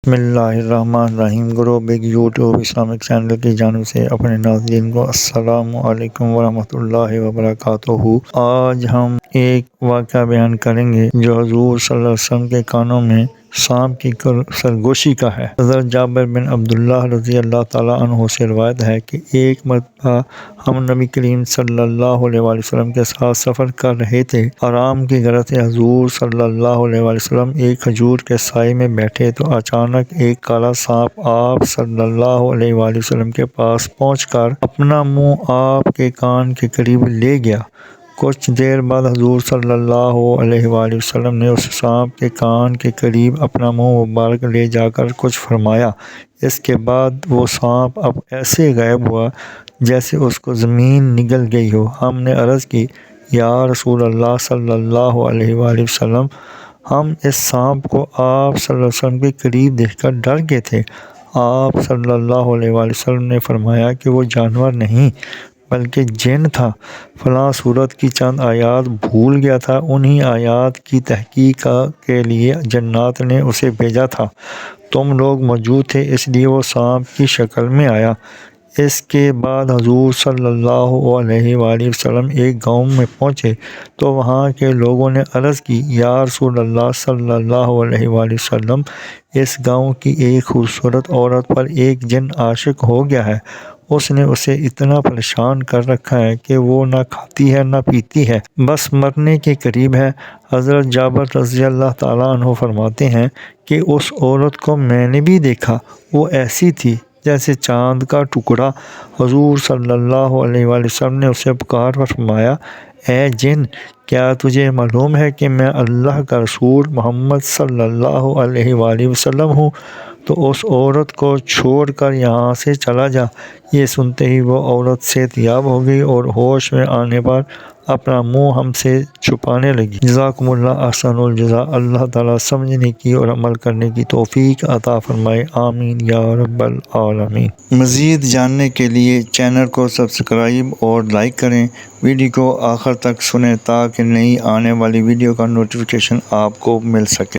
بسم اللہ الرحمن الرحیم۔ گرو بگ یوٹیوب اسلامک چینل کی جانب سے اپنے ناظرین کو السلام علیکم ورحمۃ اللہ وبرکاتہ۔ آج ہم ایک واقعہ بیان کریں گے جو حضور صلی اللہ علیہ وسلم کے کانوں میں سانپ کی سرگوشی کا ہے۔ حضرت جابر بن عبداللہ رضی اللہ تعالیٰ عنہ سے روایت ہے کہ ایک مرتبہ ہم نبی کریم صلی اللہ علیہ وآلہ وسلم کے ساتھ سفر کر رہے تھے۔ آرام کی غرض سے حضور صلی اللہ علیہ وآلہ وسلم ایک کھجور کے سائے میں بیٹھے تو اچانک ایک کالا سانپ آپ صلی اللہ علیہ وآلہ وسلم کے پاس پہنچ کر اپنا منہ آپ کے کان کے قریب لے گیا۔ کچھ دیر بعد حضور صلی اللہ علیہ وآلہ وسلم نے اس سانپ کے کان کے قریب اپنا منہ مبارک لے جا کر کچھ فرمایا۔ اس کے بعد وہ سانپ اب ایسے غائب ہوا جیسے اس کو زمین نگل گئی ہو۔ ہم نے عرض کی، یا رسول اللہ صلی اللہ علیہ وآلہ وسلم، ہم اس سانپ کو آپ صلی اللہ علیہ وسلم کے قریب دیکھ کر ڈر گئے تھے۔ آپ صلی اللہ علیہ وآلہ وسلم نے فرمایا کہ وہ جانور نہیں بلکہ جن تھا۔ فلاں سورت کی چند آیات بھول گیا تھا، انہی آیات کی تحقیق کے لیے جنات نے اسے بھیجا تھا۔ تم لوگ موجود تھے اس لیے وہ سانپ کی شکل میں آیا۔ اس کے بعد حضور صلی اللہ علیہ وآلہ وسلم ایک گاؤں میں پہنچے تو وہاں کے لوگوں نے عرض کی، یا رسول اللہ صلی اللہ علیہ وآلہ وسلم، اس گاؤں کی ایک خوبصورت عورت پر ایک جن عاشق ہو گیا ہے۔ اس نے اسے اتنا پریشان کر رکھا ہے کہ وہ نہ کھاتی ہے نہ پیتی ہے، بس مرنے کے قریب ہے۔ حضرت جابر رضی اللہ تعالیٰ عنہ فرماتے ہیں کہ اس عورت کو میں نے بھی دیکھا، وہ ایسی تھی جیسے چاند کا ٹکڑا۔ حضور صلی اللہ علیہ وآلہ وسلم نے اسے پکار کر فرمایا، اے جن، کیا تجھے معلوم ہے کہ میں اللہ کا رسول محمد صلی اللہ علیہ وآلہ وسلم ہوں؟ تو اس عورت کو چھوڑ کر یہاں سے چلا جا۔ یہ سنتے ہی وہ عورت صحت یاب ہو گئی اور ہوش میں آنے پر اپنا منہ ہم سے چھپانے لگی۔ جزاکم اللہ احسن الجزا۔ اللہ تعالیٰ سمجھنے کی اور عمل کرنے کی توفیق عطا فرمائے، آمین یا رب العالمین۔ مزید جاننے کے لیے چینل کو سبسکرائب اور لائک کریں، ویڈیو کو آخر تک سنیں تاکہ نئی آنے والی ویڈیو کا نوٹیفیکیشن آپ کو مل سکے۔